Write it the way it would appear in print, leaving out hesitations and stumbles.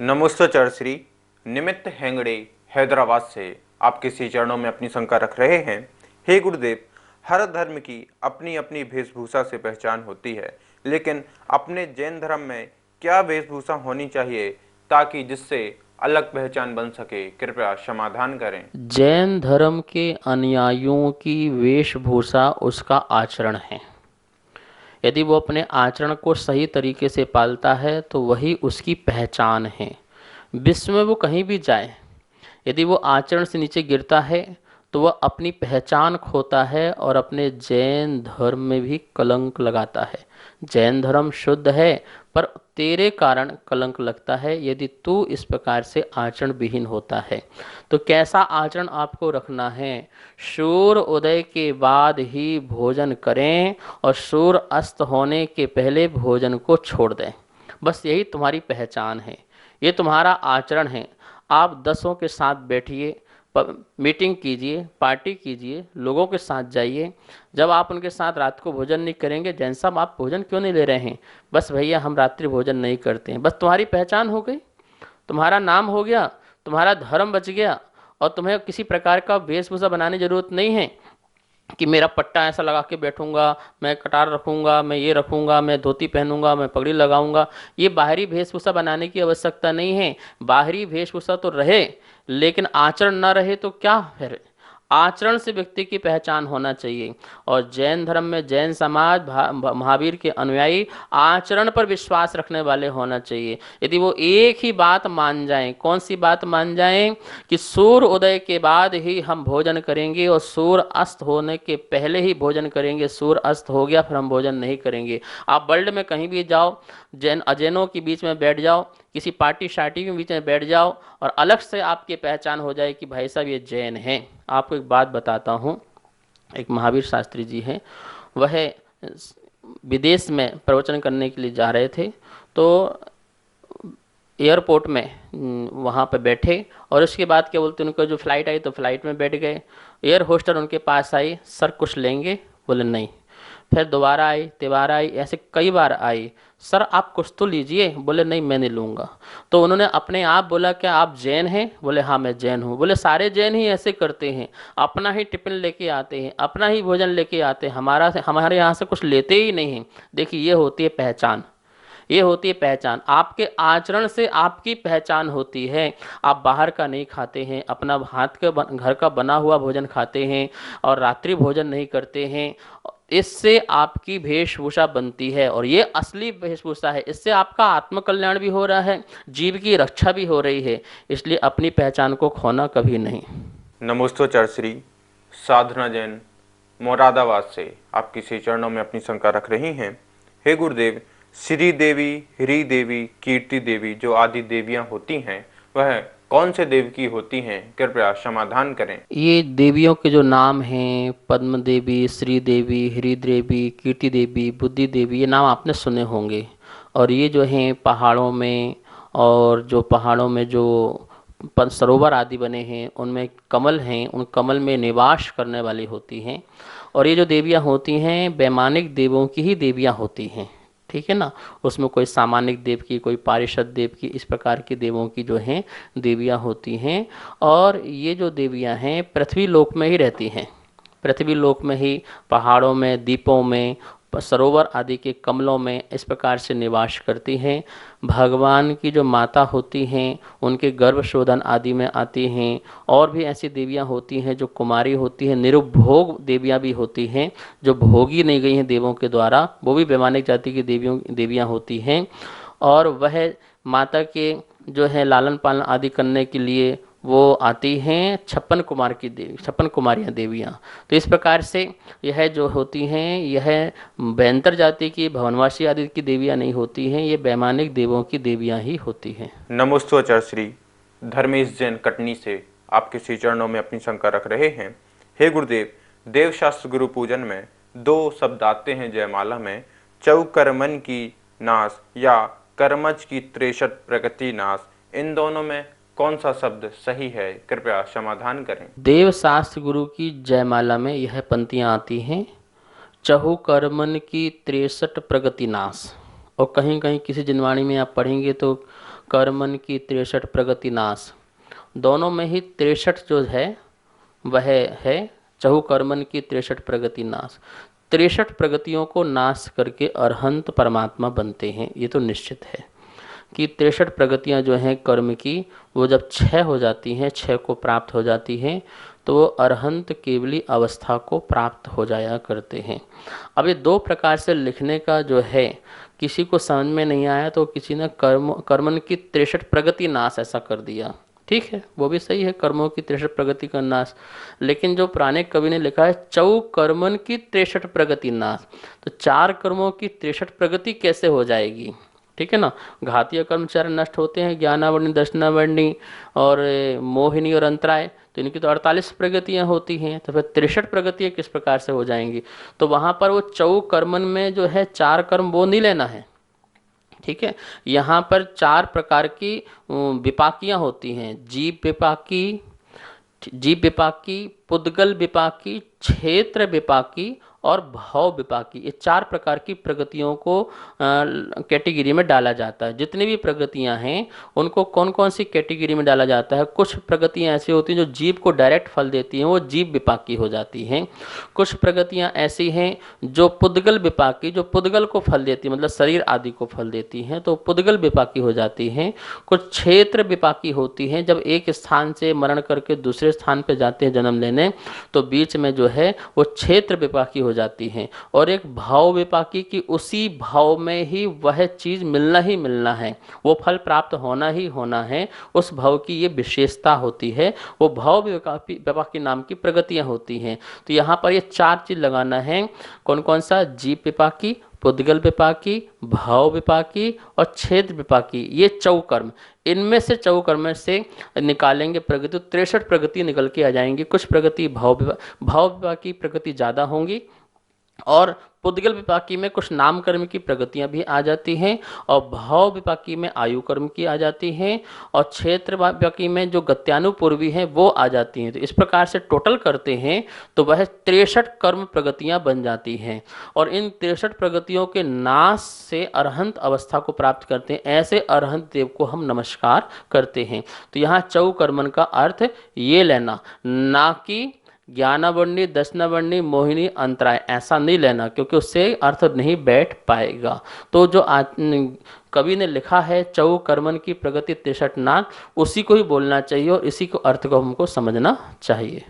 नमोस्तोचार श्री निमित्त हेंगड़े हैदराबाद से आपके श्री चरणों में अपनी शंका रख रहे हैं। हे गुरुदेव, हर धर्म की अपनी अपनी वेशभूषा से पहचान होती है, लेकिन अपने जैन धर्म में क्या वेशभूषा होनी चाहिए ताकि जिससे अलग पहचान बन सके? कृपया समाधान करें। जैन धर्म के अनुयायियों की वेशभूषा उसका आचरण है। यदि वो अपने आचरण को सही तरीके से पालता है तो वही उसकी पहचान है। विश्व में वो कहीं भी जाए, यदि वो आचरण से नीचे गिरता है तो वह अपनी पहचान खोता है और अपने जैन धर्म में भी कलंक लगाता है। जैन धर्म शुद्ध है, पर तेरे कारण कलंक लगता है यदि तू इस प्रकार से आचरण विहीन होता है। तो कैसा आचरण आपको रखना है? सूर्य उदय के बाद ही भोजन करें और सूर्य अस्त होने के पहले भोजन को छोड़ दें। बस यही तुम्हारी पहचान है, ये तुम्हारा आचरण है। आप दसों के साथ बैठिए, मीटिंग कीजिए, पार्टी कीजिए, लोगों के साथ जाइए। जब आप उनके साथ रात को भोजन नहीं करेंगे, जैन साहब आप भोजन क्यों नहीं ले रहे हैं? बस भैया हम रात्रि भोजन नहीं करते हैं। बस तुम्हारी पहचान हो गई, तुम्हारा नाम हो गया, तुम्हारा धर्म बच गया। और तुम्हें किसी प्रकार का वेशभूषा बनाने की जरूरत नहीं है कि मेरा पट्टा ऐसा लगा के बैठूंगा, मैं कटार रखूंगा, मैं ये रखूंगा, मैं धोती पहनूंगा, मैं पगड़ी लगाऊंगा। ये बाहरी वेशभूषा बनाने की आवश्यकता नहीं है। बाहरी वेशभूषा तो रहे, लेकिन आचरण ना रहे तो क्या फिर? आचरण से व्यक्ति की पहचान होना चाहिए। और जैन धर्म में जैन समाज महावीर के अनुयायी आचरण पर विश्वास रखने वाले होना चाहिए। यदि वो एक ही बात मान जाएं, कौन सी बात मान जाएं? कि सूर्य उदय के बाद ही हम भोजन करेंगे और सूर्य अस्त होने के पहले ही भोजन करेंगे। सूर्य अस्त हो गया फिर हम भोजन नहीं करेंगे। आप वर्ल्ड में कहीं भी जाओ, जैन अजैनों के बीच में बैठ जाओ, किसी पार्टी शार्टी के बीच में बैठ जाओ और अलग से आपकी पहचान हो जाए कि भाई साहब ये जैन हैं। आपको एक बात बताता हूँ। एक महावीर शास्त्री जी हैं, वह विदेश में प्रवचन करने के लिए जा रहे थे। तो एयरपोर्ट में वहाँ पे बैठे और उसके बाद क्या बोलते हैं, उनको जो फ़्लाइट आई तो फ्लाइट में बैठ गए। एयर होस्टर उनके पास आई, सर कुछ लेंगे? बोले नहीं। फिर दोबारा आई, तिबारा आई, ऐसे कई बार आई, सर आप कुछ तो लीजिए। बोले नहीं मैं नहीं लूँगा। तो उन्होंने अपने आप बोला क्या आप जैन हैं? बोले हाँ मैं जैन हूँ। बोले सारे जैन ही ऐसे करते हैं, अपना ही टिफिन लेके आते हैं, अपना ही भोजन लेके आते हैं, हमारे यहाँ से कुछ लेते ही नहीं हैं। देखिए ये होती है पहचान, ये होती है पहचान। आपके आचरण से आपकी पहचान होती है। आप बाहर का नहीं खाते हैं, अपना हाथ के घर का बना हुआ भोजन खाते हैं और रात्रि भोजन नहीं करते हैं। इससे आपकी वेशभूषा बनती है और ये असली वेशभूषा है। इससे आपका आत्मकल्याण भी हो रहा है, जीव की रक्षा भी हो रही है। इसलिए अपनी पहचान को खोना कभी नहीं। नमोस्तोचार श्री साधना जैन मुरादाबाद से आपके श्री चरणों में अपनी शंका रख रही हैं। हे गुरुदेव, श्री देवी, हरि देवी, कीर्ति देवी जो आदि देवियां होती हैं, वह कौन से देव की होती हैं? कृपया समाधान करें। ये देवियों के जो नाम हैं, पद्म देवी, श्री देवी, हरि देवी, कीर्ति देवी, बुद्धि देवी, ये नाम आपने सुने होंगे। और ये जो हैं पहाड़ों में, और जो पहाड़ों में जो सरोवर आदि बने हैं उनमें कमल हैं, उन कमल में निवास करने वाली होती हैं। और ये जो देवियाँ होती हैं वैमानिक देवों की ही देवियाँ होती हैं, ठीक है ना। उसमें कोई सामानिक देव की, कोई पारिषद देव की, इस प्रकार की देवों की जो हैं देवियाँ होती हैं। और ये जो देवियाँ हैं पृथ्वी लोक में ही रहती हैं, पृथ्वी लोक में ही पहाड़ों में, द्वीपों में, सरोवर आदि के कमलों में इस प्रकार से निवास करती हैं। भगवान की जो माता होती हैं उनके गर्भ शोधन आदि में आती हैं। और भी ऐसी देवियां होती हैं जो कुमारी होती हैं। निरुपभोग देवियां भी होती हैं जो भोगी नहीं गई हैं देवों के द्वारा, वो भी वैमानिक जाति की देवियां होती हैं। और वह माता के जो है लालन पालन आदि करने के लिए वो आती हैं 56 कुमार की देवी, 56 कुमारियाँ देवियाँ। तो इस प्रकार से यह जो होती हैं, यह बैंतर जाति की, भवनवासी आदि की देवियाँ नहीं होती हैं, ये वैमानिक देवों की देवियाँ ही होती हैं। नमोस्तोचार श्री धर्मेश जैन कटनी से आपके श्री चरणों में अपनी शंका रख रहे हैं। हे गुरुदेव, देवशास्त्र गुरु पूजन में दो शब्द आते हैं जयमाला में, चौकर्मन की नाश या कर्मज की 63 प्रगति नाश। इन दोनों में कौन सा शब्द सही है? कृपया समाधान करें। देवशास्त्र गुरु की जयमाला में यह पंक्तियाँ आती हैं, चहु कर्मन की 63 प्रगति नाश। और कहीं कहीं किसी जिनवाणी में आप पढ़ेंगे तो कर्मन की 63 प्रगति नाश। दोनों में ही 63 जो है वह है चहु कर्मन की 63 प्रगति नाश। 63 प्रगतियों को नाश करके अरहंत परमात्मा बनते हैं, ये तो निश्चित है कि 63 प्रगतियां जो हैं कर्म की, वो जब 6 हो जाती हैं, 6 को प्राप्त हो जाती हैं, तो वो अरहंत केवली अवस्था को प्राप्त हो जाया करते हैं। अब ये दो प्रकार से लिखने का जो है, किसी को समझ में नहीं आया तो किसी ने कर्मन की 63 प्रगति नाश ऐसा कर दिया, ठीक है, वो भी सही है, कर्मों की 63 प्रगति का नाश। लेकिन जो पुराने कवि ने लिखा है चौ कर्मन की 63 प्रगति नाश, तो 4 कर्मों की 63 प्रगति कैसे हो जाएगी, ठीक है ना। घातीय कर्म 4 नष्ट होते हैं, ज्ञानावर्णी, दर्शनावर्णी और मोहिनी और अंतराय, तो इनकी तो 48 प्रगतियां होती हैं, तो फिर 63 प्रगतियां किस प्रकार से हो जाएंगी। तो वहां पर वो चौ कर्मन में जो है 4 कर्म वो नहीं लेना है, ठीक है। यहाँ पर 4 प्रकार की विपाकियां होती हैं, जीव विपाकी, पुद्गल विपाकी, क्षेत्र विपाकी और भाव विपाकी, ये 4 प्रकार की प्रगतियों को कैटेगरी में डाला जाता है। जितनी भी प्रगतियां हैं उनको कौन कौन सी कैटेगरी में डाला जाता है। कुछ प्रगतियां ऐसी होती हैं जो जीव को डायरेक्ट फल देती हैं, वो जीव विपाकी हो जाती हैं। कुछ प्रगतियां ऐसी हैं जो पुद्गल विपाकी, जो पुद्गल को फल देती है, मतलब शरीर आदि को फल देती हैं, तो पुद्गल विपाकी हो जाती हैं। कुछ क्षेत्र विपाकी होती हैं, जब एक स्थान से मरण करके दूसरे स्थान पर जाते हैं जन्म लेने, तो बीच में जो है वो क्षेत्र विपाकी हो जाती हैं। और एक भाव विपाकी की उसी भाव में ही वह चीज मिलना ही मिलना है, वो फल प्राप्त होना ही होना है, उस भाव की ये विशेषता होती है, वो भाव विपाकी नाम की प्रगतियां होती हैं। तो यहाँ पर ये 4 चीज लगाना है, कौन कौन सा, जीव विपाकी, पुद्गल विपाकी, भाव विपाकी और क्षेत्र विपाकी, ये 4 कर्म। इनमें से 4 कर्म से निकालेंगे प्रगति, तो 63 प्रगति निकल के आ जाएंगी। कुछ प्रगति भाव विपाकी प्रगति ज़्यादा होंगी, और पुद्गल विपाकी में कुछ नाम कर्म की प्रगतियां भी आ जाती हैं, और भाव विपाकी में आयु कर्म की आ जाती हैं, और क्षेत्र विपाकी में जो गत्यानुपूर्वी हैं वो आ जाती हैं। तो इस प्रकार से टोटल करते हैं तो वह 63 कर्म प्रगतियां बन जाती हैं, और इन 63 प्रगतियों के नाश से अरहंत अवस्था को प्राप्त करते हैं। ऐसे अरहंत देव को हम नमस्कार करते हैं। तो यहाँ चौ कर्मन का अर्थ ये लेना, ना कि ज्ञानावर्णी, दशनावर्णी, मोहिनी, अंतराय, ऐसा नहीं लेना, क्योंकि उससे अर्थ नहीं बैठ पाएगा। तो जो कवि ने लिखा है चौ कर्मन की प्रगति 63 नाश, उसी को ही बोलना चाहिए और इसी को अर्थ को हमको समझना चाहिए।